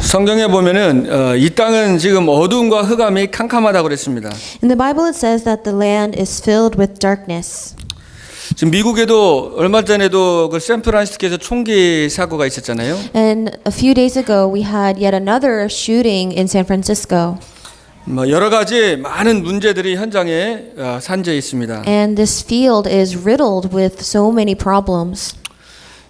성경에 보면은 이 땅은 지금 어두움과 흑암이 캄캄하다고 그랬습니다. In the Bible it says that the land is filled with darkness. 지금 미국에도 얼마 전에도 그 샌프란시스코에서 총기 사고가 있었잖아요. And a few days ago we had yet another shooting in San Francisco. 뭐 여러 가지 많은 문제들이 현장에 산재해 있습니다. And this field is riddled with so many problems.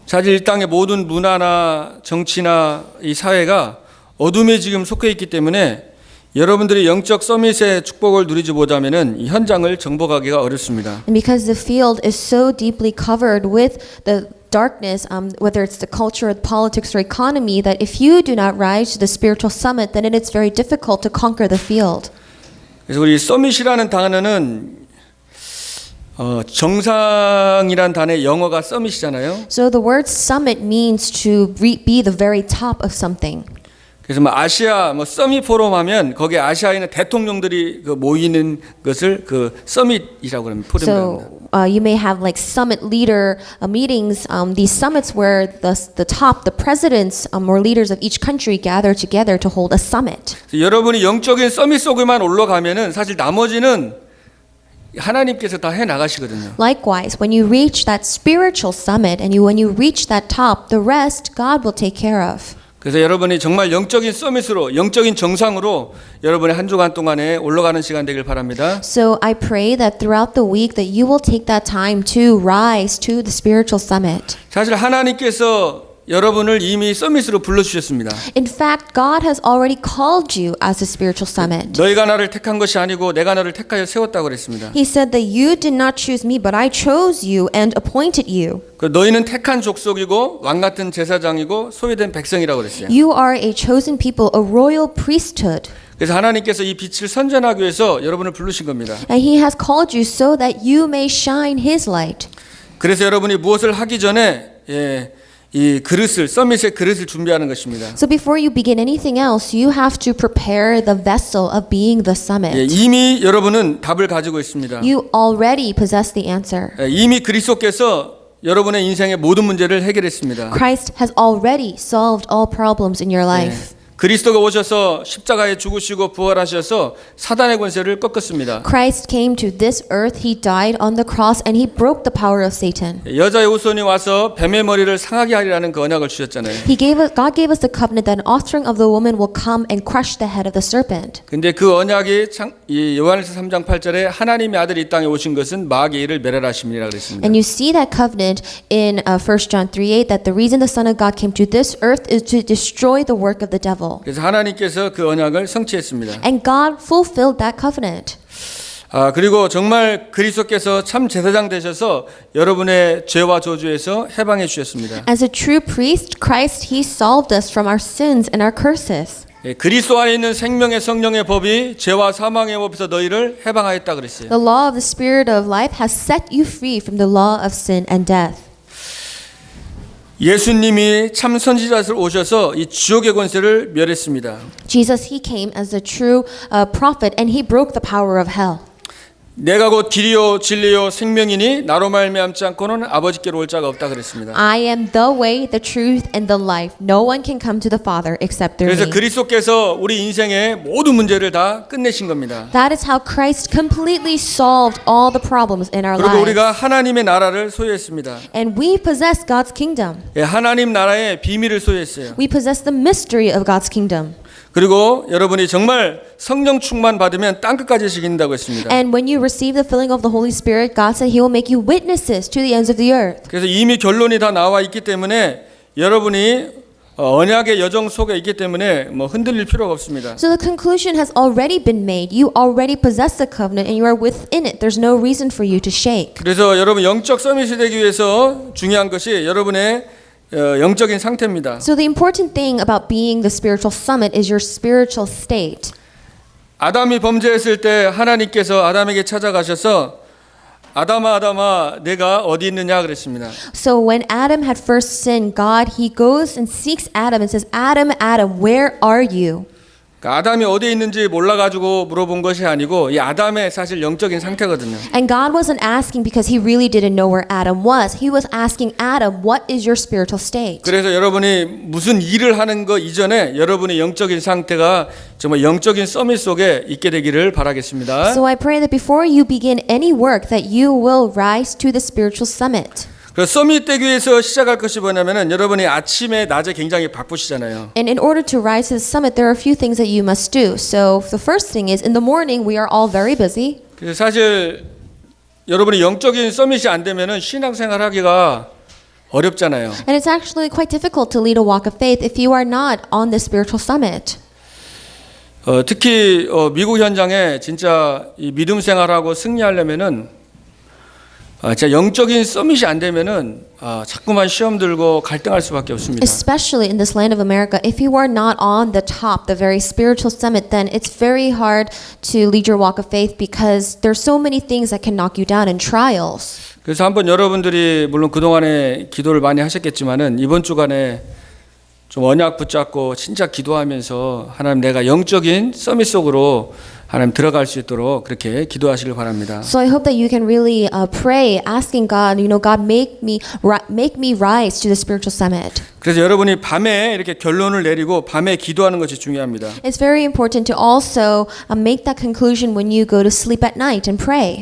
사실 이 땅의 모든 문화나 정치나 이 사회가 어둠에 지금 속해 있기 때문에 여러분들이 영적 서밋의 축복을 누리지 못하면은 이 현장을 정복하기가 어렵습니다. And because the field is so deeply covered with the darkness, whether it's the culture, or politics, or economy, that if you do not rise to the spiritual summit, then it's very difficult to conquer the field. 그래서 우리 서밋이라는 단어는 정상이란 단어의 영어가 서밋이잖아요. So the word summit means to be the very top of something. 그래서 뭐 아시아 뭐 서밋 포럼 하면 거기에 아시아에 있는 대통령들이 그 모이는 것을 그 서밋이라고 합니다. 포럼이라고 합니다. So you may have like summit leader meetings, these summits where the top, the presidents or leaders of each country gather together to hold a summit. 여러분이 영적인 서밋 속에만 올라가면은 사실 나머지는 하나님께서 다 해 나가시거든요. Likewise, when you reach that spiritual summit and when you reach that top, the rest God will take care of. 그래서 여러분이 정말 영적인 서밋으로 영적인 정상으로 여러분의 한 주간 동안에 올라가는 시간 되길 바랍니다. So I pray that throughout the week that you will take that time to rise to the spiritual summit. 사실 하나님께서 여러분을 이미 서밋으로 불러주셨습니다. In fact, God has already called you as a spiritual summit. 너희가 나를 택한 것이 아니고 내가 너를 택하여 세웠다고 그랬습니다. He said that you did not choose me, but I chose you and appointed you. 너희는 택한 족속이고 왕 같은 제사장이고 소유된 백성이라고 그랬어요. You are a chosen people, a royal priesthood. 그래서 하나님께서 이 빛을 선전하기 위해서 여러분을 부르신 겁니다. And He has called you so that you may shine His light. 그래서 여러분이 무엇을 하기 전에 이 그릇을 서밋의 그릇을 준비하는 것입니다. So before you begin anything else, you have to prepare the vessel of being the summit. 이미 여러분은 답을 가지고 있습니다. You already possess the answer. 이미 그리스도께서 여러분의 인생의 모든 문제를 해결했습니다. Christ has already solved all problems in your life. 그리스도가 오셔서 십자가에 죽으시고 부활하셔서 사단의 권세를 꺾었습니다. Christ came to this earth, He died on the cross, and He broke the power of Satan. 여자의 후손이 와서 뱀의 머리를 상하게 하리라는 그 언약을 주셨잖아요. God gave us the covenant that an offspring of the woman will come and crush the head of the serpent. 근데 그 언약이 이 요한일서 3장 8절에 하나님의 아들이 이 땅에 오신 것은 마귀의 일을 멸하심이라 그랬습니다. And you see that covenant in 1 John 3:8 that the reason the Son of God came to this earth is to destroy the work of the devil. 그래서 하나님께서 그 언약을 성취했습니다. And God fulfilled that covenant. 그리고 정말 그리스도께서 참 제사장 되셔서 여러분의 죄와 저주에서 해방해 주셨습니다. As a true priest, Christ, He solved us from our sins and our curses. 그리스도 안에 있는 생명의 성령의 법이 죄와 사망의 법에서 너희를 해방하였다 그랬어요. The law of the Spirit of life has set you free from the law of sin and death. 예수님이 참 선지자로 오셔서 이 지옥의 권세를 멸했습니다. Jesus, He came as a true prophet and He broke the power of hell. 내가 곧 길이요 진리요 생명이니 나로 말미암지 않고는 아버지께로 올 자가 없다 그랬습니다. I am the way, the truth, and the life. No one can come to the Father except through 그래서 me. 그리스도께서 우리 인생의 모든 문제를 다 끝내신 겁니다. That is how Christ completely solved all the problems in our 그리고 우리가 lives. 하나님의 나라를 소유했습니다. And we possess God's kingdom. 하나님 나라의 비밀을 소유했어요. We possess the mystery of God's kingdom. 그리고 여러분이 정말 성령 충만 받으면 땅 끝까지 지킨다고 했습니다. And when you receive the filling of the Holy Spirit, God said He will make you witnesses to the ends of the earth. 그래서 이미 결론이 다 나와 있기 때문에 여러분이 언약의 여정 속에 있기 때문에 뭐 흔들릴 필요가 없습니다. So the conclusion has already been made. You already possess the covenant and you are within it. There's no reason for you to shake. 그래서 여러분 영적 서밋이 되기 위해서 중요한 것이 여러분의 영적인 상태입니다. So the important thing about being the spiritual summit is your spiritual state. 아담이 범죄했을 때 하나님께서 아담에게 찾아가셔서 아담아 아담아 내가 어디 있느냐 그랬습니다. So when Adam had first sinned, God, He goes and seeks Adam and says, Adam, Adam, where are you? 그러니까 아담이 어디에 있는지 몰라가지고 물어본 것이 아니고 이 아담의 사실 영적인 상태거든요. And God wasn't asking because he really didn't know where Adam was. He was asking Adam, what is your spiritual state? 그래서 여러분이 무슨 일을 하는 거 이전에 여러분의 영적인 상태가 정말 영적인 서밋 속에 있게 되기를 바라겠습니다. So I pray that before you begin any work that you will rise to the spiritual summit. 그래서 서밋 되기 위해서 시작할 것이 뭐냐면은 여러분이 아침에 낮에 굉장히 바쁘시잖아요. And in order to rise to the summit, there are a few things that you must do. So the first thing is in the morning we are all very busy. 그래서 사실 여러분이 영적인 서밋이 안 되면은 신앙생활 하기가 어렵잖아요. And it's actually quite difficult to lead a walk of faith if you are not on the spiritual summit. 특히 미국 현장에 진짜 이 믿음 생활하고 승리하려면은 진짜 영적인 서밋이 안 되면은 자꾸만 시험 들고 갈등할 수밖에 없습니다. Especially in this land of America, if you are not on the top, the very spiritual summit, then it's very hard to lead your walk of faith because there's so many things that can knock you down in trials. 그래서 한번 여러분들이 물론 그동안에 기도를 많이 하셨겠지만은 이번 주간에 좀 언약 붙잡고 진짜 기도하면서 하나님 내가 영적인 서밋 속으로 하나님 들어갈 수 있도록 그렇게 기도하시길 바랍니다. So I hope that you can really pray, asking God, God, make me rise to the spiritual summit. 그래서 여러분이 밤에 이렇게 결론을 내리고 밤에 기도하는 것이 중요합니다. It's very important to also make that conclusion when you go to sleep at night and pray.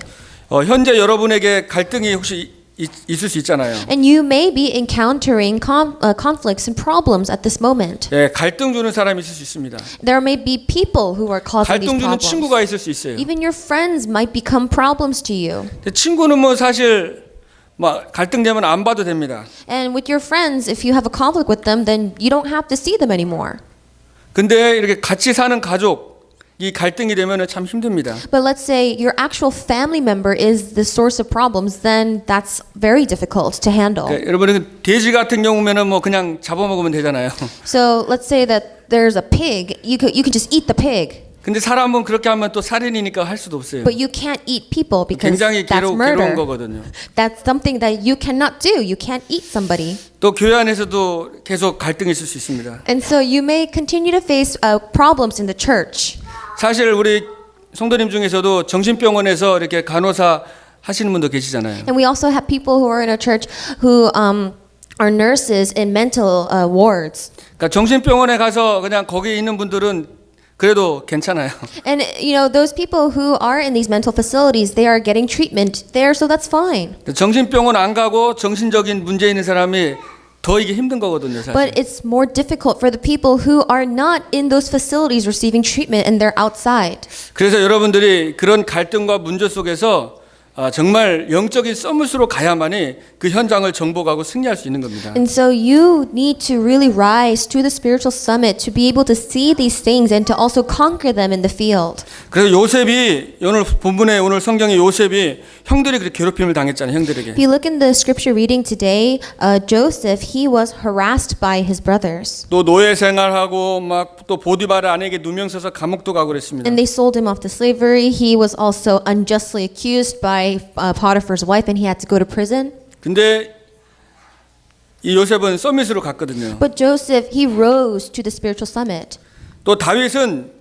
현재 여러분에게 갈등이 혹시 있을 수 있잖아요. And you may be encountering conflicts and problems at this moment. 예, 갈등 주는 사람이 있을 수 있습니다. There may be people who are causing these 갈등 주는 problems. 친구가 있을 수 있어요. Even your friends might become problems to you. 근데 친구는 뭐 사실 막 갈등되면 안 봐도 됩니다. And with your friends, if you have a conflict with them, then you don't have to see them anymore. 근데 이렇게 같이 사는 가족 이 갈등이 되면은 참 힘듭니다. But let's say your actual family member is the source of problems, then that's very difficult to handle. 그러니까 여러분은 돼지 같은 경우면은 뭐 그냥 잡아먹으면 되잖아요. So let's say that there's a pig, you can just eat the pig. 근데 사람은 그렇게 하면 또 살인이니까 할 수도 없어요. But you can't eat people because 굉장히 that's 괴로운 murder. 거거든요. That's something that you cannot do. You can't eat somebody. 또 교회 안에서도 계속 갈등이 있을 수 있습니다. And so you may continue to face problems in the church. 사실 우리 성도님 중에서도 정신병원에서 이렇게 간호사 하시는 분도 계시잖아요. And we also have people who are in our church who are nurses in mental wards. 그러니까 정신병원에 가서 그냥 거기 있는 분들은 그래도 괜찮아요. And those people who are in these mental facilities, they are getting treatment there, so that's fine. 정신병원 안 가고 정신적인 문제 있는 사람이 더 이게 힘든 거거든요, 사실. But it's more difficult for the people who are not in those facilities receiving treatment and they're outside. 그래서 여러분들이 그런 갈등과 문제 속에서 정말 영적인 서밋으로 가야만이 그 현장을 정복하고 승리할 수 있는 겁니다. And so you need to really rise to the spiritual summit to be able to see these things and to also conquer them in the field. 그래서 요셉이 오늘 본문에 오늘 성경에 요셉이 형들이 그렇게 괴롭힘을 당했잖아요, 형들에게. If you look in the scripture reading today, Joseph, he was harassed by his brothers. 또 노예 생활하고 막 또 보디바르 아내에게 누명 써서 감옥도 가고 그랬습니다. And they sold him off to slavery. He was also unjustly accused by Potiphar's wife and he had to go to prison. 근데 이 요셉은 서밋으로 갔거든요. But Joseph, he rose to the spiritual summit. 또 다윗은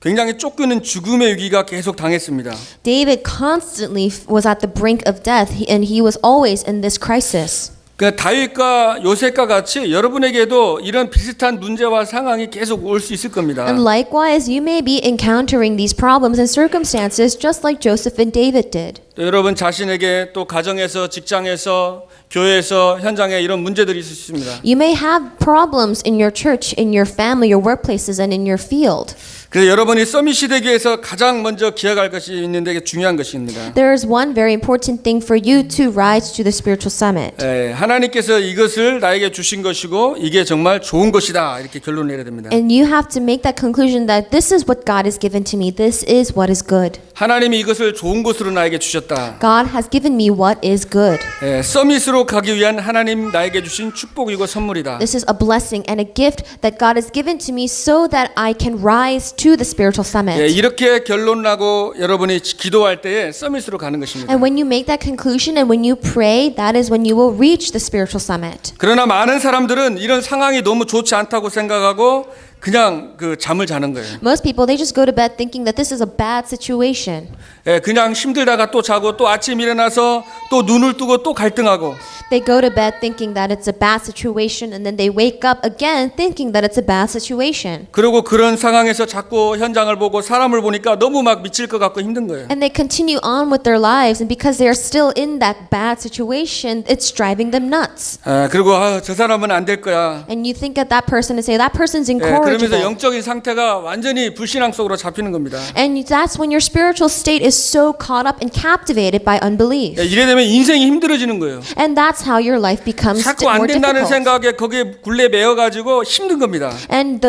굉장히 쫓기는 죽음의 위기가 계속 당했습니다. David constantly was at the brink of death and he was always in this crisis. 그러니까 다윗과 요셉과 같이 여러분에게도 이런 비슷한 문제와 상황이 계속 올 수 있을 겁니다. And likewise, you may be encountering these problems and circumstances just like Joseph and David did. 또 여러분 자신에게 또 가정에서 직장에서 교회에서 현장에 이런 문제들이 있을 수 있습니다. You may have problems in your church, in your family, your workplaces, and in your field. 그래서 여러분이 서밋이 되기 위해서 가장 먼저 기억할 것이 있는데 이게 중요한 것입니다. There is one very important thing for you to rise to the spiritual summit. 하나님께서 이것을 나에게 주신 것이고 이게 정말 좋은 것이다 이렇게 결론을 내려야 됩니다. And you have to make that conclusion that this is what God has given to me. This is what is good. 하나님이 이것을 좋은 것으로 나에게 주셨다. God has given me what is good. 서밋으로 가기 위한 하나님 나에게 주신 축복이고 선물이다. This is a blessing and a gift that God has given to me so that I can rise to the spiritual summit. 이렇게 결론 나고 여러분이 기도할 때에 서밋으로 가는 것입니다. And when you make that conclusion and when you pray, that is when you will reach the spiritual summit. 그러나 많은 사람들은 이런 상황이 너무 좋지 않다고 생각하고 그냥 그 잠을 자는 거예요. Most people, they just go to bed thinking that this is a bad situation. 예, 그냥 힘들다가 또 자고 또 아침 일어나서 또 눈을 뜨고 또 갈등하고 They go to bed thinking that it's a bad situation, and then they wake up again thinking that it's a bad situation. 그리고 그런 상황에서 자꾸 현장을 보고 사람을 보니까 너무 막 미칠 것 같고 힘든 거예요. And they continue on with their lives, and because they are still in that bad situation, it's driving them nuts. 그리고 저 사람은 안 될 거야. And you think at that person and say, that person's 그러면서 incorrigible. 영적인 상태가 완전히 불신앙 속으로 잡히는 겁니다. And that's when your spiritual state is so caught up and captivated by unbelief. 이래 되면 인생이 힘들어지는 거예요. And that's how your life becomes 자꾸 안 more 된다는 difficult. 생각에 거기에 굴레 매여가지고 힘든 겁니다. And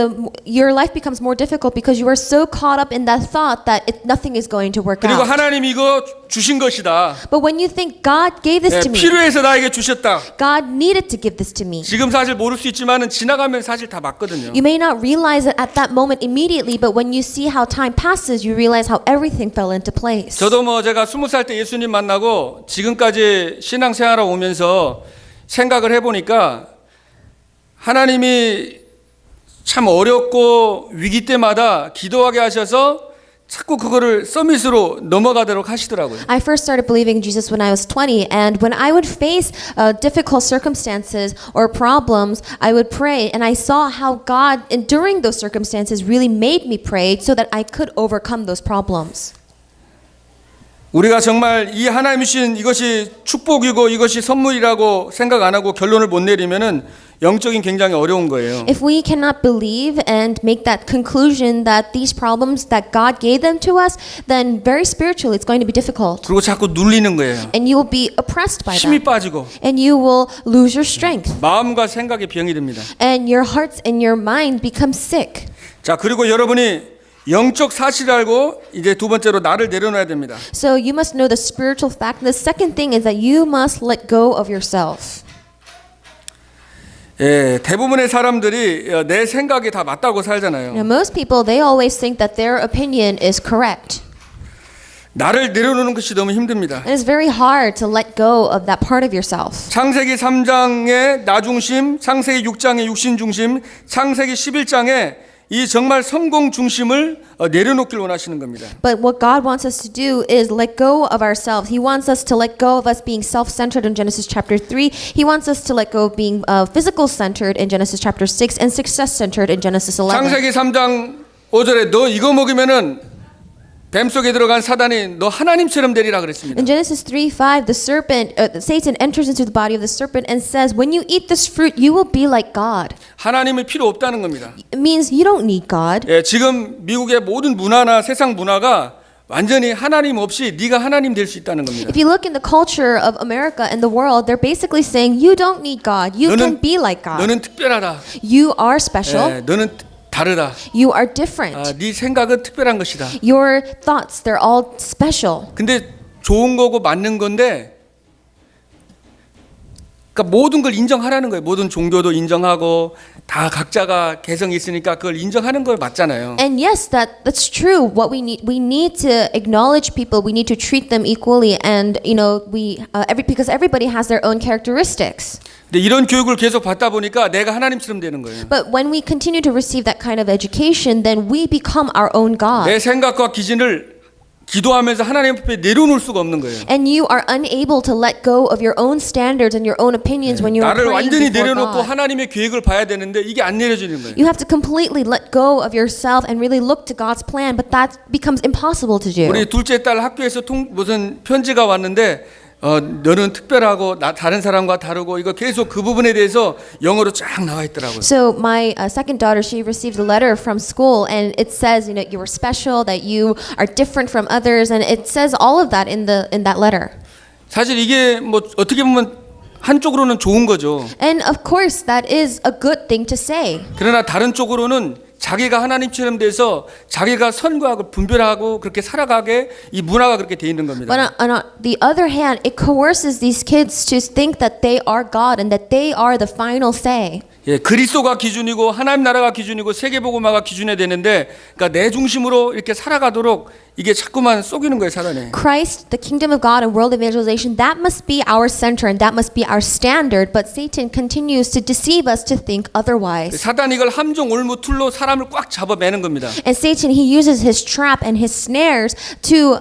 your life becomes more difficult because you are so caught up in that thought that nothing is going to work 그리고 out. 하나님이 이거 주신 것이다. But when you think God gave this to me, 필요해서 나에게 주셨다. God needed to give this to me. 지금 사실 모를 수 있지만은 지나가면 사실 다 맞거든요. You may not realize it at that moment immediately, but when you see how time passes, you realize how everything fell into place. 저도 제가 20살 때 예수님 만나고 지금까지 신앙생활을 오면서 생각을 해보니까 하나님이 참 어렵고 위기 때마다 기도하게 하셔서 자꾸 그거를 서밋으로 넘어가도록 하시더라고요. I first started believing in Jesus when I was 20, and when I would face difficult circumstances or problems, I would pray, and I saw how God, during those circumstances, really made me pray so that I could overcome those problems. 우리가 정말 이 하나님이 주신 이것이 축복이고 이것이 선물이라고 생각 안 하고 결론을 못 내리면은 영적인 굉장히 어려운 거예요. If we cannot believe and make that conclusion that these problems that God gave them to us, then very spiritually it's going to be difficult. 그리고 자꾸 눌리는 거예요. And you will be oppressed by 힘이 that. 빠지고 And you will lose your strength. 마음과 생각이 병이 됩니다. And your hearts and your mind become sick. 자, 그리고 여러분이 영적 사실을 알고 이제 두 번째로 나를 내려놔야 됩니다. So you must know the spiritual fact. The second thing is that you must let go of yourself. 대부분의 사람들이 내 생각이 다 맞다고 살잖아요. Now, most people, they always think that their opinion is correct. 나를 내려놓는 것이 너무 힘듭니다. And it's very hard to let go of that part of yourself. 창세기 3장의 나 중심, 창세기 6장의 육신 중심, 창세기 11장의 이 정말 성공 중심을 내려놓길 원하시는 겁니다. But what God wants us to do is let go of ourselves. He wants us to let go of us being self-centered in Genesis chapter 3. He wants us to let go of being physical-centered in Genesis chapter 6 and success-centered in Genesis 11. 창세기 3장 5절에 너 이거 먹으면은 뱀 속에 들어간 사단이 너 하나님처럼 되리라 그랬습니다. In Genesis 3:5, Satan enters into the body of the serpent and says, "When you eat this fruit, you will be like God." 하나님이 필요 없다는 겁니다. It means you don't need God. 지금 미국의 모든 문화나 세상 문화가 완전히 하나님 없이 네가 하나님 될 수 있다는 겁니다. If you look in the culture of America and the world, they're basically saying you don't need God. You can be like God. 너는 특별하다. You are special. 너는 다르다. You are different. 네 생각은 특별한 것이다. Your thoughts, they're all special. 근데 좋은 거고 맞는 건데 그러니까 모든 걸 인정하라는 거예요. 모든 종교도 인정하고 다 각자가 개성이 있으니까 그걸 인정하는 걸 맞잖아요. And yes, that's true. What we need to acknowledge people. We need to treat them equally, and because everybody has their own characteristics. 근데 이런 교육을 계속 받다 보니까 내가 하나님처럼 되는 거예요. But when we continue to receive that kind of education, then we become our own God. 내 생각과 기준을 기도하면서 하나님 앞에 내려놓을 수가 없는 거예요. And you are unable to let go of your own standards and your own opinions when you are 나를 praying 완전히 before 내려놓고 God. 하나님의 계획을 봐야 되는데 이게 안 내려지는 거예요. You have to completely let go of yourself and really look to God's plan, but that becomes impossible to do. 우리 둘째 딸 학교에서 무슨 편지가 왔는데 너는 특별하고 다른 사람과 다르고 이거 계속 그 부분에 대해서 영어로 쫙 나와 있더라고요. So my second daughter, she received a letter from school, and it says, you were special, that you are different from others, and it says all of that in that letter. 사실 이게 어떻게 보면 한쪽으로는 좋은 거죠. And of course, that is a good thing to say. 그러나 다른 쪽으로는 자기가 하나님처럼 돼서 자기가 선과 악을 분별하고 그렇게 살아가게 이 문화가 그렇게 돼 있는 겁니다. But on the other hand, it coerces these kids to think that they are God and that they are the final say. 예, 그리스도가 기준이고 하나님 나라가 기준이고 세계복음화가 기준이 되는데, 그러니까 내 중심으로 이렇게 살아가도록 이게 자꾸만 속이는 거예요, 사단이. Christ, the kingdom of God, and world evangelization, that must be our center and that must be our standard. But Satan continues to deceive us to think otherwise. 사단이 이걸 함정 올무 툴로 사람을 꽉 잡아매는 겁니다. And Satan, he uses his trap and his snares to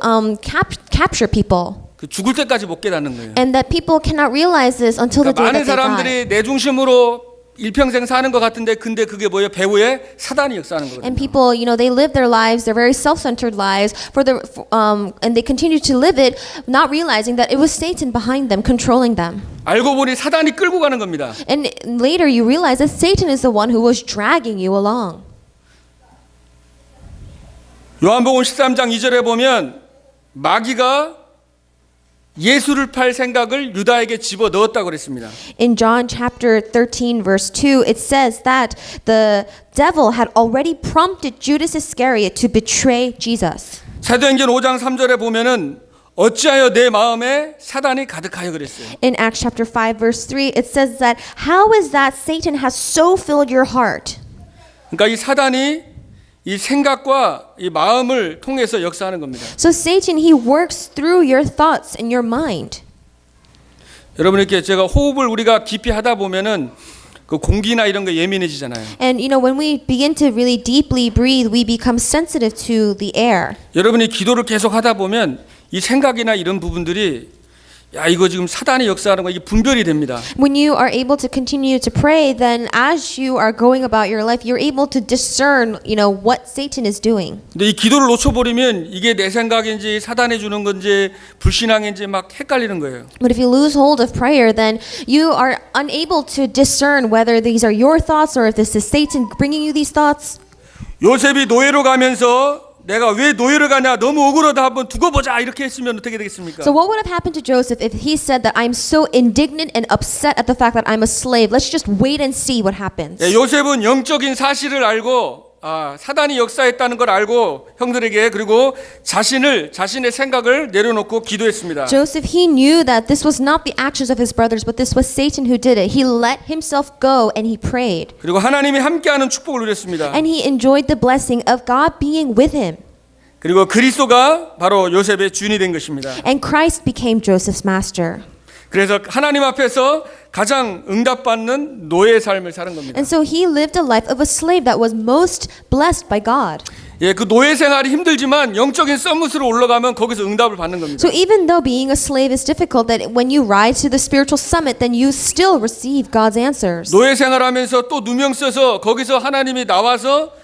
capture people. 그 죽을 때까지 못 깨닫는 거예요. And that people cannot realize this until the 그러니까 day 많은 that they die. 사람들이 내 중심으로 일평생 사는 것 같은데, 근데 그게 뭐예요? 배후에 사단이 역사하는 거거든요. And people, they live their lives, their very self-centered lives, and they continue to live it, not realizing that it was Satan behind them, controlling them. 알고 보니 사단이 끌고 가는 겁니다. And later you realize that Satan is the one who was dragging you along. 요한복음 13장 2절에 보면 마귀가 예수를 팔 생각을 유다에게 집어 넣었다고 그랬습니다. In John chapter 13 verse 2, it says that the devil had already prompted Judas Iscariot to betray Jesus. 사도행전 5장 3절에 보면은 어찌하여 내 마음에 사단이 가득하여 그랬어요. In Acts chapter 5 verse 3, it says that how is that Satan has so filled your heart? 그러니까 이 사단이 이 생각과 이 마음을 통해서 역사하는 겁니다. So Satan, he works through your thoughts and your mind. 여러분, 이렇게 제가 호흡을 우리가 깊이 하다 보면은 그 공기나 이런 거 예민해지잖아요. And when we begin to really deeply breathe, we become sensitive to the air. 여러분이 기도를 계속 하다 보면 이 생각이나 이런 부분들이 야, 이거 지금 사단이 역사하는 거, 이게 분별이 됩니다. When you are able to continue to pray, then as you are going about your life, you're able to discern, what Satan is doing. 근데 이 기도를 놓쳐버리면 이게 내 생각인지 사단이 주는 건지 불신앙인지 막 헷갈리는 거예요. But if you lose hold of prayer, then you are unable to discern whether these are your thoughts or if this is Satan bringing you these thoughts. 요셉이 노예로 가면서 내가 왜 노예를 가냐, 너무 억울하다, 한번 두고 보자, 이렇게 했으면 어떻게 되겠습니까? So what would have happened to Joseph if he said that I'm so indignant and upset at the fact that I'm a slave? Let's just wait and see what happens. 예, 요셉은 영적인 사실을 알고 사단이 역사했다는 걸 알고 형들에게, 그리고 자신의 생각을 내려놓고 기도했습니다. Joseph, he knew that this was not the actions of his brothers, but this was Satan who did it. He let himself go and he prayed. 그리고 하나님이 함께하는 축복을 누렸습니다. And he enjoyed the blessing of God being with him. 그리고 그리스도가 바로 요셉의 주인이 된 것입니다. And Christ became Joseph's master. 그래서 하나님 앞에서 가장 응답받는 노예의 삶을 사는 겁니다. And so he lived a life of a slave that was most blessed by God. 예, 그 노예 생활이 힘들지만 영적인 서밋으로 올라가면 거기서 응답을 받는 겁니다. So even though being a slave is difficult, that when you rise to the spiritual summit, then you still receive God's answers. 노예 생활하면서 또 누명 써서 거기서 하나님이 나와서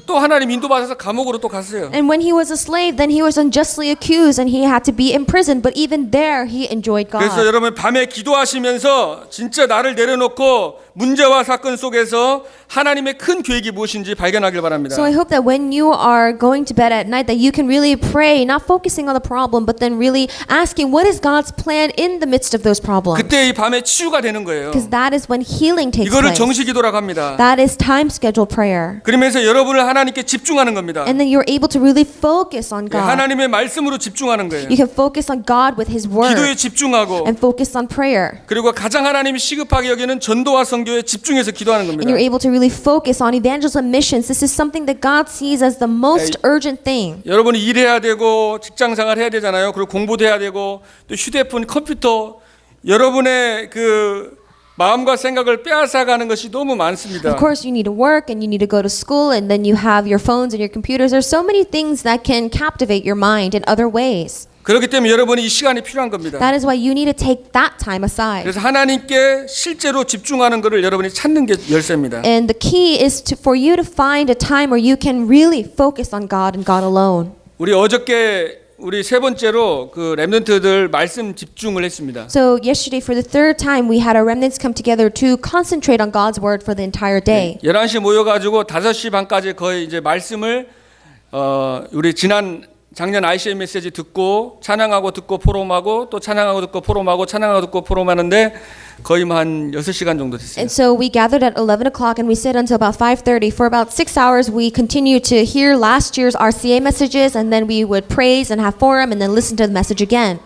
또 하나님 인도받아서 감옥으로 또 갔어요. And when he was a slave, then he was unjustly accused and he had to be imprisoned. But even there, he enjoyed God. 그래서 여러분 밤에 기도하시면서 진짜 나를 내려놓고 문제와 사건 속에서 하나님의 큰 계획이 무엇인지 발견하길 바랍니다. So I hope that when you are going to bed at night, that you can really pray, not focusing on the problem, but then really asking, what is God's plan in the midst of those problems? 그때 이 밤에 치유가 되는 거예요. Because that is when healing takes 이거를 place. 정식기도라고 합니다. That is time-scheduled prayer. 그러면서 여러분을 하나님께 집중하는 겁니다. And then you're able to really focus on God. 하나님의 말씀으로 집중하는 거예요. You can focus on God with His Word 기도에 집중하고, and focus on prayer. 그리고 가장 하나님이 시급하게 여기는 전도와 선교에 집중해서 기도하는 And 겁니다. you're able to really focus on evangelism missions. This is something that God sees as the most urgent thing. 여러분이 일해야 되고 직장생활 해야 되잖아요. 그리고 공부도 해야 되고 또 휴대폰, 컴퓨터, 여러분의 그 마음과 생각을 빼앗아가는 것이 너무 많습니다. Of course, you need to work and you need to go to school, and then you have your phones and your computers. There's so many things that can captivate your mind in other ways. 그렇기 때문에 여러분이 이 시간이 필요한 겁니다. That is why you need to take that time aside. 그래서 하나님께 실제로 집중하는 것을 여러분이 찾는 게 열쇠입니다. And the key is for you to find a time where you can really focus on God and God alone. 우리 어저께 우리 세 번째로 그 렘넌트들 말씀 집중을 했습니다. So yesterday, for the third time, we had our remnants come together to concentrate on God's word for the entire day. 11시 모여가지고 5시 반까지 거의 이제 말씀을 우리 작년 ICM 메시지 듣고 찬양하고 듣고 포럼하고 또 찬양하고 듣고 포럼하고 찬양하고 듣고 포럼하는데 거의 한 6시간 정도 됐어요. And so we gathered at 11 o'clock and we stayed until about 5:30. For about 6 hours, we continued to hear last year's RCA messages, and then we would praise and have forum and then listen to the message again.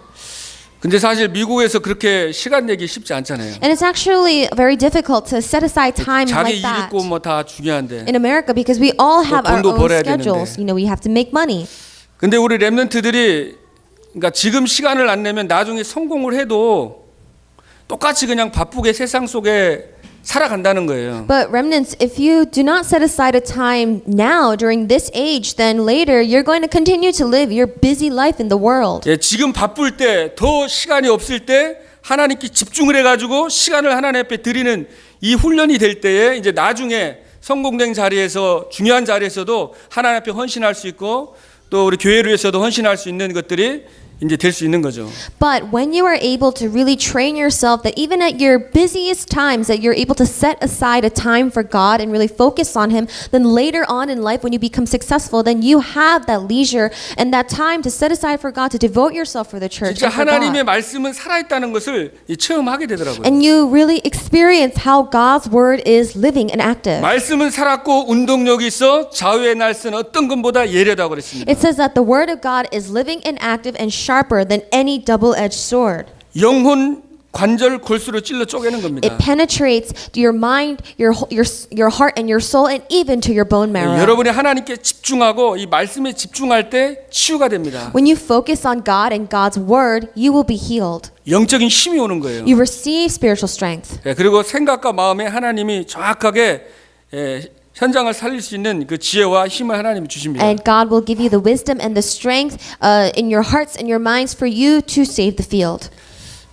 근데 사실 미국에서 그렇게 시간 내기 쉽지 않잖아요. And it's actually very difficult to set aside time 자기 like 일 that 있고 뭐 다 중요한데. in America because we all have our 돈도 own 벌어야 schedules. 되는데. You know, we have to make money. 근데 우리 랩런트들이 그러니까 지금 시간을 안 내면 나중에 성공을 해도 똑같이 그냥 바쁘게 세상 속에 살아간다는 거예요. But remnants, if you do not set aside a time now during this age, then later you're going to continue to live your busy life in the world. 예, 지금 바쁠 때 더 시간이 없을 때 하나님께 집중을 해가지고 시간을 하나님 앞에 드리는 이 훈련이 될 때에 이제 나중에 성공된 자리에서 중요한 자리에서도 하나님 앞에 헌신할 수 있고 또 우리 교회를 위해서도 헌신할 수 있는 것들이 이제 될 수 있는 거죠. But when you are able to really train yourself that even at your busiest times that you're able to set aside a time for God and really focus on him, then later on in life when you become successful, then you have that leisure and that time to set aside for God, to devote yourself for the church 진짜 and for 하나님의 God. 말씀은 살아있다는 것을 체험하게 되더라고요. And you really experience how God's word is living and active. 말씀은 살았고 운동력이 있어 좌우의 날선 어떤 것보다 예리하다고 그랬습니다. It says that the word of God is living and active and sharper than any double-edged sword. 영혼 관절 골수로 찔러 쪼개는 겁니다. It penetrates to your mind, your heart and your soul and even to your bone marrow. 여러분이 하나님께 집중하고 이 말씀에 집중할 때 치유가 됩니다. When you focus on God and God's word, you will be healed. 영적인 힘이 오는 거예요. You receive spiritual strength. 그리고 생각과 마음에 하나님이 정확하게 현장을 살릴 수 있는 그 지혜와 힘을 하나님이 주십니다. And God will give you the wisdom and the strength in your hearts and your minds for you to save the field.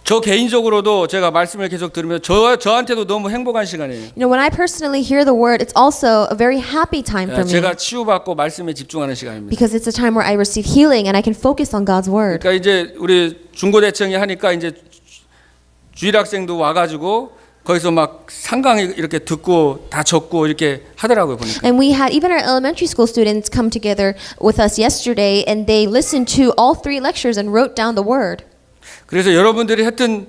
저 개인적으로도 제가 말씀을 계속 들으면 저한테도 너무 행복한 시간이에요. You know, when I personally hear the word, it's also a very happy time for me. 제가 치유받고 말씀에 집중하는 시간입니다. Because it's a time where I receive healing and I can focus on God's word. 그러니까 이제 우리 중고대청이 하니까 이제 주일 학생도 와가지고 거기서 막 상강이 이렇게 듣고 다 적고 이렇게 하더라고요 보니까. And we had even our elementary school students come together with us yesterday and they listened to all 3 lectures and wrote down the word. 그래서 여러분들이 하여튼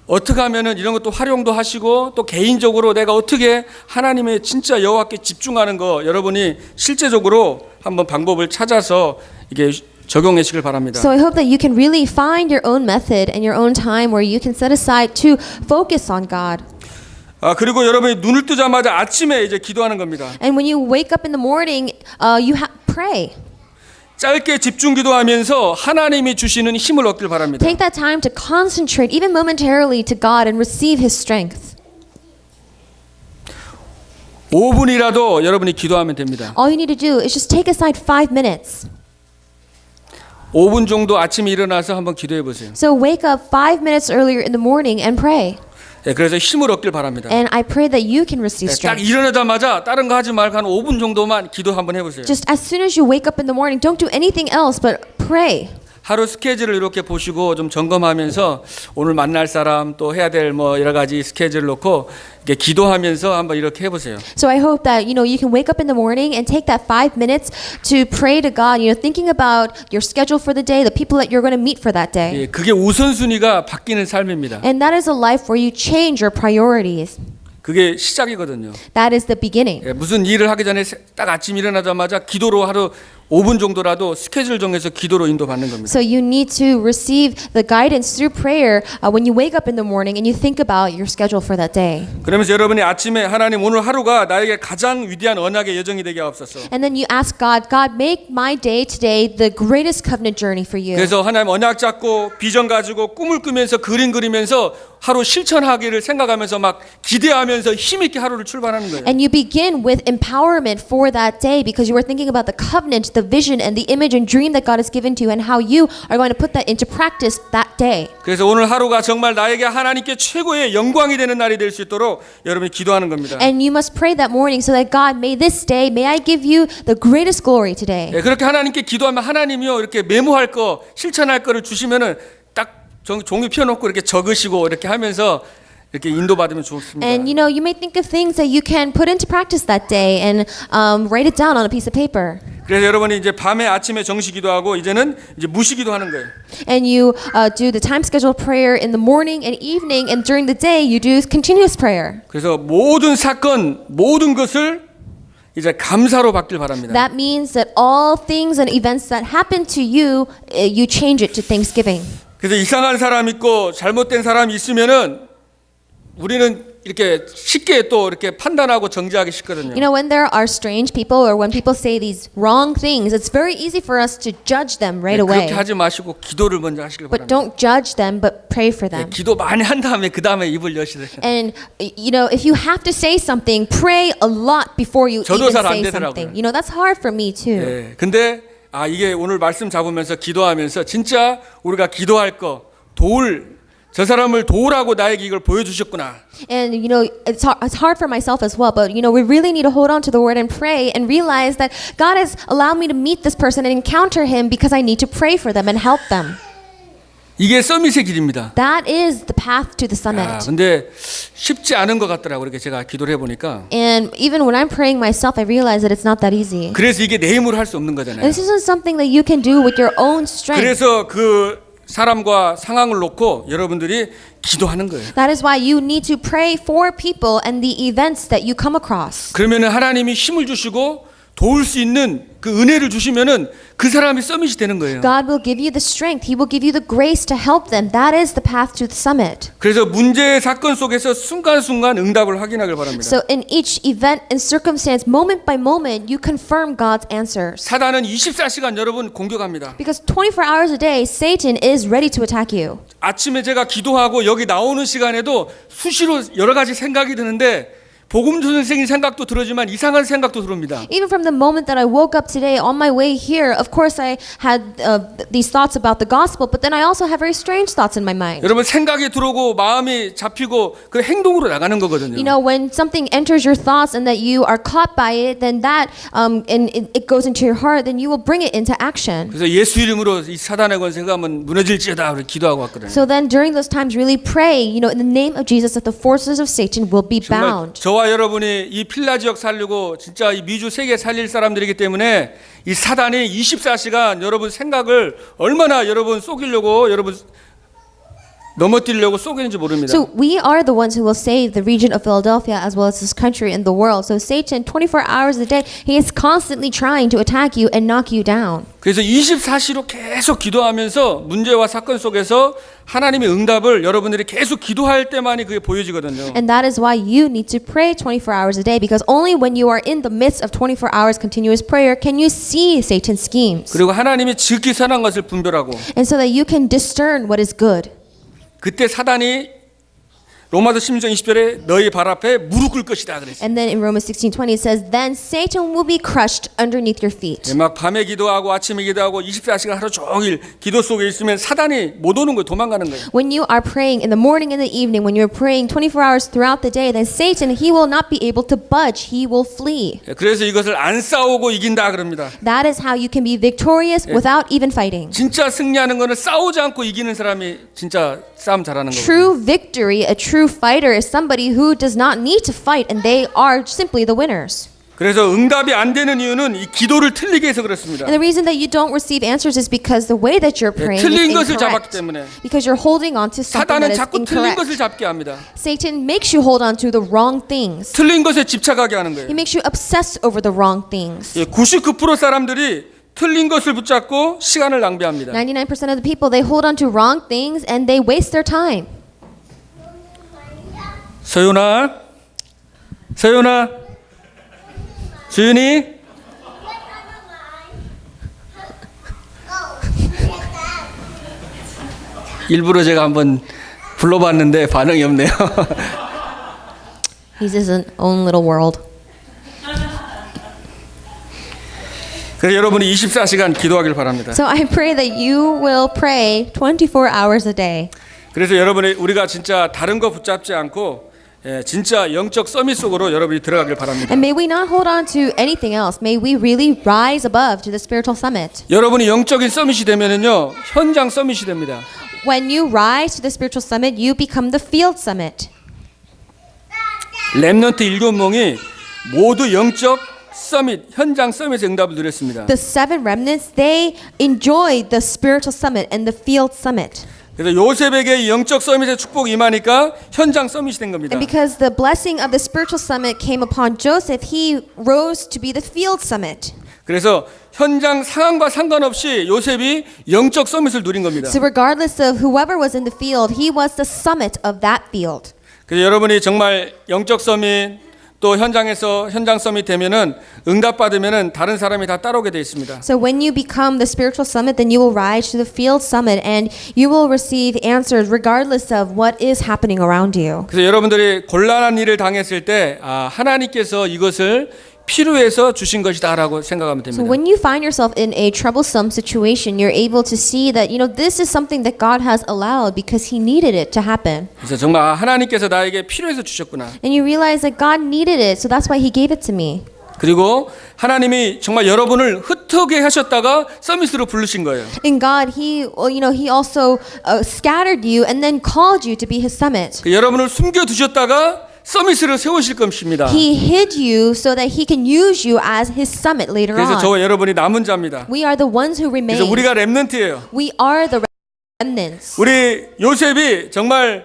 어떻게 하면은 이런 것도 활용도 하시고 또 개인적으로 내가 어떻게 하나님의 진짜 여호와께 집중하는 거 여러분이 실제적으로 한번 방법을 찾아서 이게 적용하시길 바랍니다. So I hope that you can really find your own method and your own time where you can set aside to focus on God. 그리고 여러분이 눈을 뜨자마자 아침에 이제 기도하는 겁니다. And when you wake up in the morning, you pray. 짧게 집중 기도하면서 하나님이 주시는 힘을 얻길 바랍니다. Take that time to concentrate even momentarily to God and receive his strength. 5분이라도 여러분이 기도하면 됩니다. All you need to do is just take aside 5 minutes. 5분 정도 아침에 일어나서 한번 기도해 보세요. So wake up 5 minutes earlier in the morning and pray. 그래서 힘을 얻길 바랍니다. And I pray that you can receive 딱 strength. 일어나자마자 다른 거 하지 말고 한 5분 정도만 기도 한번 해보세요. Just as soon as you wake up in the morning, don't do anything else but pray. 하루 스케줄을 이렇게 보시고 좀 점검하면서 오늘 만날 사람 또 해야 될 뭐 여러 가지 스케줄을 놓고 이렇게 기도하면서 한번 이렇게 해보세요. So I hope that you can wake up in the morning and take that 5 minutes to pray to God, thinking about your schedule for the day, the people that you're going to meet for that day. 그게 우선순위가 바뀌는 삶입니다. And that is a life where you change your priorities. 그게 시작이거든요. That is the beginning. 무슨 일을 하기 전에 딱 아침 일어나자마자 기도로 하루 5분 정도라도 스케줄 정해서 기도로 인도받는 겁니다. So you need to receive the guidance through prayer when you wake up in the morning and you think about your schedule for that day. 그러면서 여러분이 아침에 하나님 오늘 하루가 나에게 가장 위대한 언약의 여정이 되게 하옵소서. And then you ask God, God, make my day today the greatest covenant journey for you. 그래서 하나님 언약 잡고 비전 가지고 꿈을 꾸면서 그림 그리면서 하루 실천하기를 생각하면서 막 기대하면서 힘있게 하루를 출발하는 거예요. And you begin with empowerment for that day because you are thinking about the covenant, the vision, and the image and dream that God has given to you and how you are going to put that into practice that day. 그래서 오늘 하루가 정말 나에게 하나님께 최고의 영광이 되는 날이 될 수 있도록 여러분이 기도하는 겁니다. And you must pray that morning so that God, may this day, may I give you the greatest glory today. 그렇게 하나님께 기도하면 하나님이요 이렇게 메모할 거 실천할 거를 주시면은 딱 종이 펴놓고 이렇게 적으시고 이렇게 하면서 이렇게 인도받으면 좋습니다. And you may think of things that you can put into practice that day and write it down on a piece of paper. 그래서 여러분이 이제 밤에 아침에 정시 기도하고 이제는 이제 무시 기도하는 거예요. And you do the time scheduled prayer in the morning and evening, and during the day you do continuous prayer. 그래서 모든 사건, 모든 것을 이제 감사로 바뀔 바랍니다. That means that all things and events that happen to you, you change it to thanksgiving. 그래서 이상한 사람 있고 잘못된 사람이 있으면은 우리는 이렇게 쉽게 또 이렇게 판단하고 정죄하기 쉽거든요. You know, when there are strange people or when people say these wrong things, it's very easy for us to judge them right away. 그렇게 하지 마시고 기도를 먼저 하시길 But 바랍니다. don't judge them, but pray for them. 기도 많이 한 다음에 그 다음에 입을 여시래요. And you know, if you have to say something, pray a lot before you 저도 even 잘안 say 되더라고요. something. You know, that's hard for me too. 예, 근데 이게 오늘 말씀 잡으면서 기도하면서 진짜 우리가 기도할 거 도울 저 사람을 도우라고 나에게 이걸 보여주셨구나. And you know, it's hard for myself as well, but you know, we really need to hold on to the word and pray and realize that God has allowed me to meet this person and encounter him because I need to pray for them and help them. 이게 서밋의 길입니다. That is the path to the summit. 근데 쉽지 않은 것 같더라고 이렇게 제가 기도를 해보니까. And even when I'm praying myself, I realize that it's not that easy. 그래서 이게 내 힘으로 할 수 없는 And 거잖아요. this isn't something that you can do with your own strength. 그래서 그 사람과 상황을 놓고 여러분들이 기도하는 거예요. That is why you need to pray for people and the events that you come across. 그러면은 하나님이 힘을 주시고 도울 수 있는 그 은혜를 주시면은 그 사람이 서밋이 되는 거예요. God will give you the strength. He will give you the grace to help them. That is the path to the summit. 그래서 문제의 사건 속에서 순간순간 응답을 확인하길 바랍니다. So in each event and circumstance, moment by moment, you confirm God's answers. 사단은 24시간 여러분 공격합니다. Because 24 hours a day, Satan is ready to attack you. 아침에 제가 기도하고 여기 나오는 시간에도 수시로 여러 가지 생각이 드는데 복음 선생님 생각도 들어지만 이상한 생각도 들어옵니다. Even from the moment that I woke up today on my way here, of course I had these thoughts about the gospel, but then I also have very strange thoughts in my mind. 여러분 생각이 들어오고 마음이 잡히고 그 행동으로 나가는 거거든요. You know, when something enters your thoughts and that you are caught by it, then that and it goes into your heart, then you will bring it into action. 그래서 예수 이름으로 이 사단의 권세가 한번 무너질지어다 우리 기도하고 왔거든요. So then during those times really pray, you know, in the name of Jesus that the forces of Satan will be 정말 bound. 저와 여러분이 이 필라 지역 살리고 진짜 이 미주 세계 살릴 사람들이기 때문에 이 사단이 24시간 여러분 생각을 얼마나 여러분 속이려고 여러분 넘어뜨리려고 속이는지 모릅니다. So we are the ones who will save the region of Philadelphia as well as this country and the world. So Satan, 24 hours a day, he is constantly trying to attack you and knock you down. 그래서 24시로 계속 기도하면서 문제와 사건 속에서 하나님의 응답을 여러분들이 계속 기도할 때만이 그게 보여지거든요. And that is why you need to pray 24 hours a day, because only when you are in the midst of 24 hours continuous prayer can you see Satan's schemes. 그리고 하나님이 지극히 선한 것을 분별하고 And so that you can discern what is good. 그때 사단이 로마서 16장 20절에 너희 발 앞에 무릎 꿇을 것이다 그랬어요. And then in Romans 16:20 it says, then Satan will be crushed underneath your feet. 막 밤에 기도하고 아침에 기도하고 24시간 하루 종일 기도 속에 있으면 사단이 못 오는 거예요. 도망가는 거예요. When you are praying in the morning and the evening, when you're praying 24 hours throughout the day, then Satan, he will not be able to budge. He will flee. 그래서 이것을 안 싸우고 이긴다 그럽니다. That is how you can be victorious without even fighting. 진짜 승리하는 거는 싸우지 않고 이기는 사람이 진짜 싸움 잘하는 거예요. True victory, a true fighter is somebody who does not need to fight and they are simply the winners. 그래서 응답이 안 되는 이유는 이 기도를 틀리게 해서 그렇습니다. And the reason that you don't receive answers is because the way that you're praying 틀린 is 것을 잡았기 incorrect. 때문에. Because you're holding on to something that 사단은 is 자꾸 틀린 incorrect. 것을 잡게 합니다. Satan makes you hold on to the wrong things. 틀린 것에 집착하게 하는 거예요. He makes you obsess over the wrong things. 99% 사람들이 틀린 것을 붙잡고 시간을 낭비합니다. 99% of the people, they hold on to wrong things and they waste their time. 서윤아, 주윤이, 일부러 제가 한번 불러봤는데 반응이 없네요. He's his own little world. 그래서 여러분이 24시간 기도하길 바랍니다. So I pray that you will pray 24 hours a day. 그래서 여러분이 우리가 진짜 다른 거 붙잡지 않고 진짜 영적 서밋 속으로 여러분이 들어가길 바랍니다. And may we not hold on to anything else. May we really rise above to the spiritual summit. 여러분이 영적인 서밋이 되면은요 현장 서밋이 됩니다. When you rise to the spiritual summit, you become the field summit. 렘넌트 7명이 모두 영적 서밋, 현장 서밋의 응답을 누렸습니다. The 7 remnants, they enjoyed the spiritual summit and the field summit. 그래서 요셉에게 이 영적 서밋의 축복이 임하니까 현장 서밋이 된 겁니다. And because the blessing of the spiritual summit came upon Joseph, he rose to be the field summit. 그래서 현장 상황과 상관없이 요셉이 영적 서밋을 누린 겁니다. So regardless of whoever was in the field, he was the summit of that field. 그래서 여러분이 정말 영적 서밋 또 현장에서 현장 서밋 되면은 응답 받으면은 다른 사람이 다 따라오게 돼 있습니다. So when you become the spiritual summit, then you will rise to the field summit and you will receive answers regardless of what is happening around you. 그래서 여러분들이 곤란한 일을 당했을 때 하나님께서 이것을 필요해서 주신 것이다라고 생각하면 So 됩니다. when you find yourself in a troublesome situation, you're able to see that, this is something that God has allowed because he needed it to happen. 그래서 정말 하나님께서 나에게 필요해서 주셨구나. And you realize that God needed it, so that's why he gave it to me. 그리고 하나님이 정말 여러분을 흩어게 하셨다가 서밋으로 부르신 거예요. And God, he also scattered you and then called you to be his summit. 여러분을 숨겨 두셨다가 서밋으로 세우실 것입니다. He hid you so that he can use you as his summit later 그래서 on. 저와 여러분이 남은 자입니다. We are the ones who remain. 그래서 우리가 렘넌트예요. We are the remnants. 우리 요셉이 정말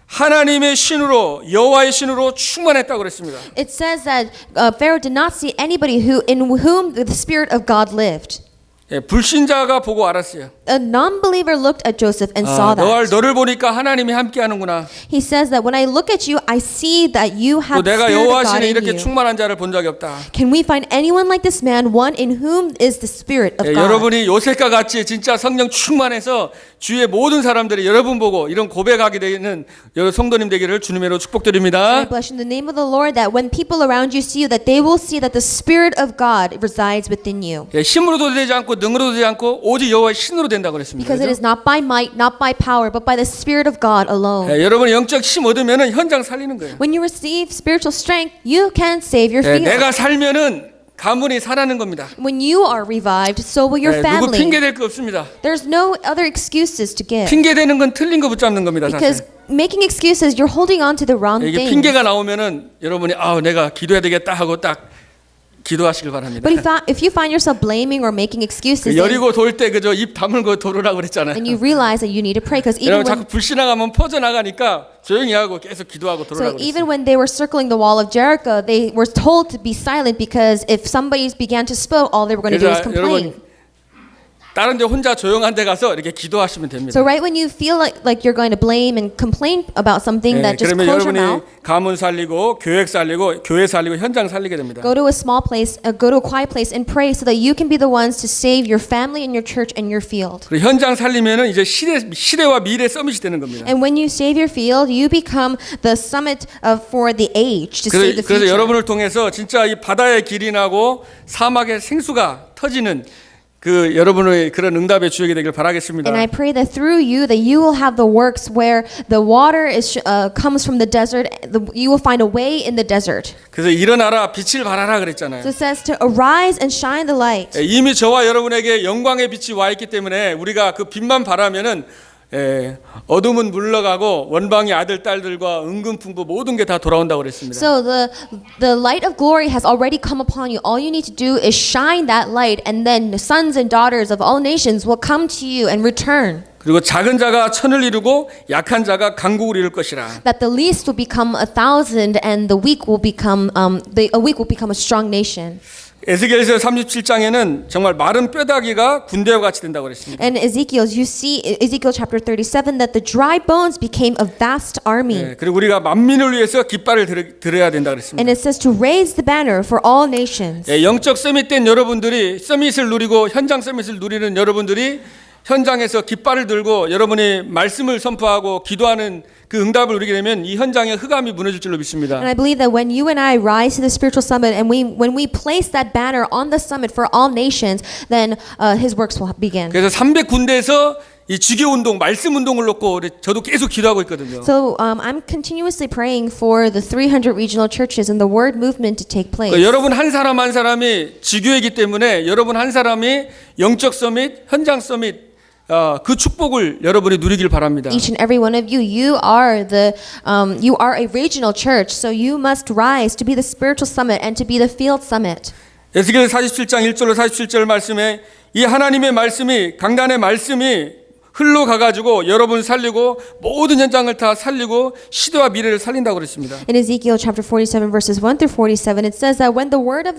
하나님의 신으로 여호와의 신으로 충만했다고 그랬습니다. It says that Pharaoh did not see anybody in whom the Spirit of God lived. 예, 불신자가 보고 알았어요. A non-believer looked at Joseph and saw that. 너를 보니까 하나님이 함께하는구나. He says that when I look at you, I see that you 또 have the 내가 Spirit of 여호와 God 신에 in 이렇게 you. 충만한 자를 본 적이 없다. Can we find anyone like this man, one in whom is the Spirit of 예, God? 여러분이 요셉과 같이 진짜 성령 충만해서 주위의 모든 사람들이 여러분 보고 이런 고백하게 되는 여러 성도님 되기를 주님으로 I 축복드립니다. bless in the name of the Lord that when people around you see you, that they will see that the Spirit of God resides within you. 예, 힘으로도 되지 않고 능으로도 되지 않고 오직 여호와의 신으로 된다고 그랬습니다. Because it 그죠? is not by might, not by power, but by the Spirit of God alone. 예, 여러분이 영적 힘 얻으면은 현장 살리는 거예요. When you receive spiritual strength, you can save your 예, field. 내가 살면은 가문이 살아는 겁니다. When you are revived, so will your 예, 누구 family. 핑계 댈 거 없습니다. There's no other excuses to give. 핑계 대는 건 틀린 거 붙잡는 겁니다. Because 사실. making excuses, you're holding on to the wrong 이게 things. 핑계가 나오면은 여러분이 내가 기도해야 되겠다 하고 딱 기도하시길 바랍니다. But if you find yourself blaming or making excuses, 그 여리고 돌 때 그저 입 다물고 돌으라고 그랬잖아요. then you realize that you need to pray. Because even 여러분 자꾸 when 불신앙하면 퍼져 나가니까 조용히 하고 계속 기도하고 so 돌으라고 even 그랬어요. when they were circling the wall of Jericho, they were told to be silent because if somebody began to spout, all they were going to do is 그래서 complain. 여러분 다른 데 혼자 조용한 데 가서 이렇게 기도하시면 됩니다. So right when you feel like you're going to blame and complain about something, 예, that just 그러면 close your 여러분이 mouth. 가문 살리고 교회 살리고 교회 살리고 현장 살리게 됩니다. Go to a small place, go to a quiet place and pray so that you can be the ones to save your family and your church and your field. 그리고 현장 살리면은 이제 시대와 미래 서밋이 되는 겁니다. And when you save your field, you become the summit for the age to save the 그래서 future. 여러분을 통해서 진짜 이 바다의 길이 나고 사막의 생수가 터지는 그 여러분의 그런 응답의 주역이 되길 바라겠습니다. And I pray that through you, that you will have the works where the water comes from the desert. You will find a way in the desert. 그래서 일어나라 빛을 발하라 그랬잖아요. So it says to arise and shine the light. 이미 저와 여러분에게 영광의 빛이 와 있기 때문에 우리가 그 빛만 바라면은 어둠은 물러가고 원방의 아들 딸들과 은근 풍부 모든 게 다 돌아온다고 그랬습니다. So the light of glory has already come upon you. All you need to do is shine that light, and then the sons and daughters of all nations will come to you and return. 그리고 작은 자가 천을 이루고 약한 자가 강국을 이룰 것이라. That the least will become 1,000, and the weak will become a strong nation. 에스겔서 37장에는 정말 마른 뼈다귀가 군대와 같이 된다고 그랬습니다. And Ezekiel chapter 37, that the dry bones became a vast army. 그리고 우리가 만민을 위해서 깃발을 들어야 된다 그랬습니다. And it says to raise the banner for all nations. 영적 서밋 된 여러분들이 서밋을 누리고 현장 서밋을 누리는 여러분들이 현장에서 깃발을 들고 여러분이 말씀을 선포하고 기도하는 그 응답을 누리게 되면 이 현장의 흑암이 무너질 줄로 믿습니다. And I believe that when you and I rise to the spiritual summit and when we place that banner on the summit for all nations, then his works will begin. 그래서 300군데에서 이 주교 운동, 말씀 운동을 놓고 저도 계속 기도하고 있거든요. So I'm continuously praying for the 300 regional churches and the word movement to take place. 여러분 한 사람 한 사람이 지교이기 때문에 여러분 한 사람이 영적 서밋, 현장 서밋 그 축복을 여러분이 누리길 바랍니다. Each and every one of you, you are a regional church, so you must rise to be the spiritual summit and to be the field summit. 에스겔 47장 1절로 47절 말씀에 이 하나님의 말씀이 강단의 말씀이 흘러가가지고 여러분 살리고 모든 현장을 다 살리고 시대와 미래를 살린다고 그랬습니다. In Ezekiel chapter 47 verses 1 through 47, it says that when the word of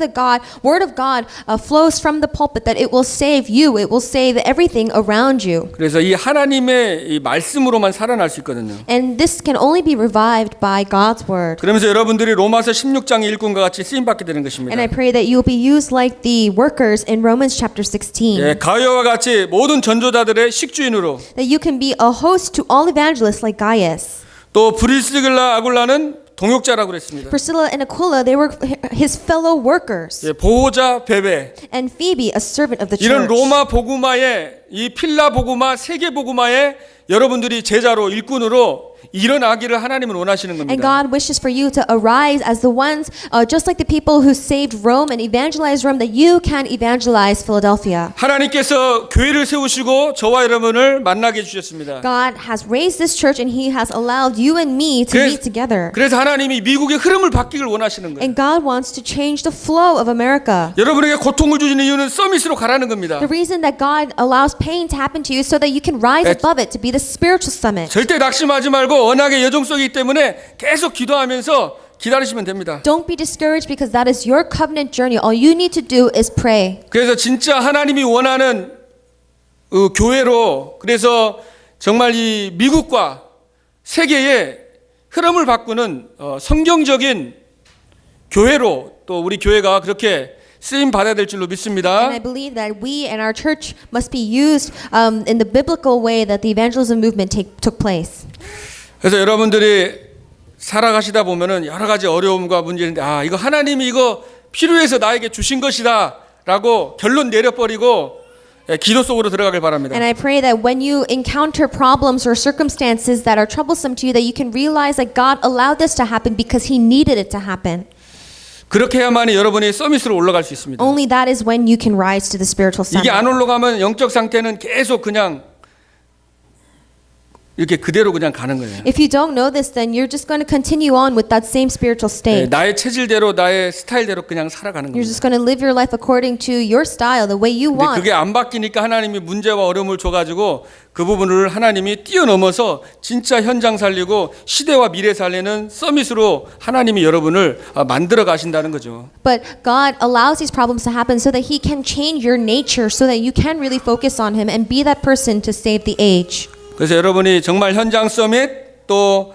God flows from the pulpit, that it will save you, it will save everything around you. 그래서 이 하나님의 이 말씀으로만 살아날 수 있거든요. And this can only be revived by God's word. 그러면서 여러분들이 로마서 16장의 일꾼과 같이 쓰임 받게 되는 것입니다. And I pray that you will be used like the workers in Romans chapter 16. 예, 가요와 같이 모든 전도자들의 식주인으로 That you can be a host to all evangelists like Gaius. 또 브리스길라 아굴라는 동역자라고 그랬습니다. Priscilla and Aquila, they were his fellow workers. 예, 보호자 베베 And Phoebe, a servant of the 이런 church. 로마 복음화의 이 필라 복음화 세계 복음화의 여러분들이 제자로 일꾼으로 일어나기를 하나님은 원하시는 And 겁니다. God wishes for you to arise as the ones, just like the people who saved Rome and evangelized Rome, that you can evangelize Philadelphia. 하나님께서 교회를 세우시고 저와 여러분을 만나게 해주셨습니다. God has raised this church and He has allowed you and me to meet together. 그래서 하나님이 미국의 흐름을 바뀌길 원하시는 거예요. And God wants to change the flow of America. 여러분에게 고통을 주시는 이유는 서밋으로 가라는 겁니다. The reason that God allows pain to happen to you is so that you can rise above it to be the spiritual summit. 절대 낙심하지 말고 언약의 여정성이기 때문에 계속 기도하면서 기다리시면 됩니다. Don't be discouraged because that is your covenant journey. All you need to do is pray. 그래서 진짜 하나님이 원하는 교회로 그래서 정말 이 미국과 세계의 흐름을 바꾸는 성경적인 교회로 또 우리 교회가 그렇게 쓰임 받아야 될 줄로 믿습니다. And I believe that we and our church must be used in the biblical way that the evangelism movement took place. 그래서 여러분들이 살아가시다 보면은 여러 가지 어려움과 문제인데 이거 하나님이 이거 필요해서 나에게 주신 것이다라고 결론 내려버리고 기도 속으로 들어가길 바랍니다. And I pray that when you encounter problems or circumstances that are troublesome to you, that you can realize that God allowed this to happen because He needed it to happen. 그렇게 해야만이 여러분이 서밋으로 올라갈 수 있습니다. Only that is when you can rise to the spiritual 이게 안 summit. 올라가면 영적 상태는 계속 그냥 이렇게 그대로 그냥 가는 거예요. If you don't know this, then you're just going to continue on with that same spiritual state. 나의 체질대로 나의 스타일대로 그냥 살아가는 You're 겁니다. just going to live your life according to your style, the way you 근데 want. 그게 안 바뀌니까 하나님이 문제와 어려움을 줘가지고 그 부분을 하나님이 뛰어넘어서 진짜 현장 살리고 시대와 미래 살리는 서밋으로 하나님이 여러분을 만들어 가신다는 거죠. But God allows these problems to happen so that He can change your nature so that you can really focus on Him and be that person to save the age. 그래서 여러분이 정말 현장 서밋 또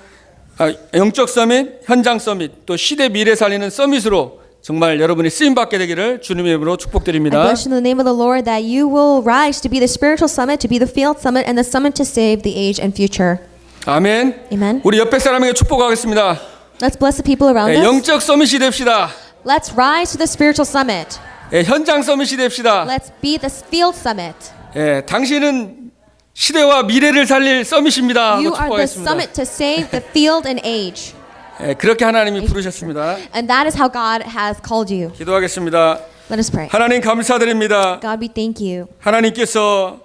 영적 서밋, 현장 서밋 또 시대 미래 살리는 서밋으로 정말 여러분이 쓰임 받게 되기를 주님의 이름으로 I 축복드립니다. bless you in the name of the Lord that you will rise to be the spiritual summit, to be the field summit, and the summit to save the age and future. 아멘. Amen. 우리 옆에 사람에게 축복하겠습니다. Let's bless the people around us. 영적 서밋이 됩시다. Let's rise to the spiritual summit. 현장 서밋이 됩시다. Let's be the field summit. 당신은 시대와 미래를 살릴 서밋입니다. You 하고 are the 축복하겠습니다. summit to save the field and age. 그렇게 하나님이 부르셨습니다. And that is how God has called you. 기도하겠습니다. Let us pray. 하나님 감사드립니다. God, we thank you. 하나님께서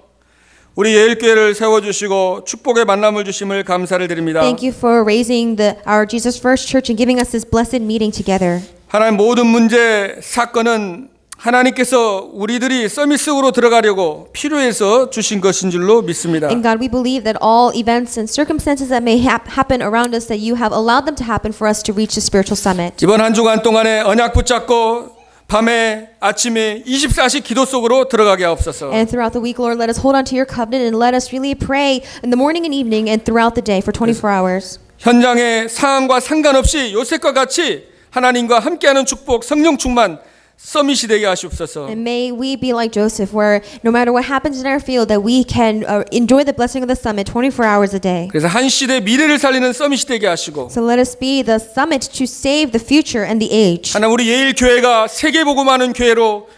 우리 예일교회를 세워주시고 축복의 만남을 주심을 감사를 드립니다. Thank you for raising our Jesus First Church and giving us this blessed meeting together. 하나님 모든 문제 사건은 하나님께서 우리들이 서밋 속으로 들어가려고 필요해서 주신 것인 줄로 믿습니다. And God, we believe that all events and circumstances that may happen around us, that you have allowed them to happen for us to reach the spiritual summit. 이번 한 주간 동안에 언약 붙잡고 밤에 아침에 24시 기도 속으로 들어가게 하옵소서. And throughout the week, Lord, let us hold on to your covenant and let us really pray in the morning and evening and throughout the day for 24 hours. 현장의 상황과 상관없이 요셉과 같이 하나님과 함께하는 축복, 성령 충만 서밋이 되게 하시옵소서. And may we be like Joseph, where no matter what happens in our field, that we can enjoy the blessing of the summit 24 hours a day. 그래서 한 시대 미래를 살리는 서밋이 되게 하시고 So let us be the summit to save the future and the age. 하나님 우리 예일 교회가 세계 복음하는 교회로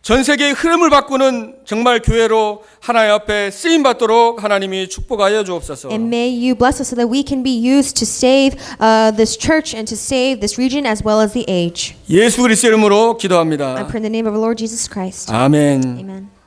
전 세계의 흐름을 바꾸는 정말 교회로 하나님 앞에 쓰임 받도록 하나님이 축복하여 주옵소서. And may you bless us so that we can be used to save this church and to save this region as well as the age. 예수 그리스도 이름으로 I 기도합니다. pray in the name of our Lord Jesus Christ. 아멘. Amen.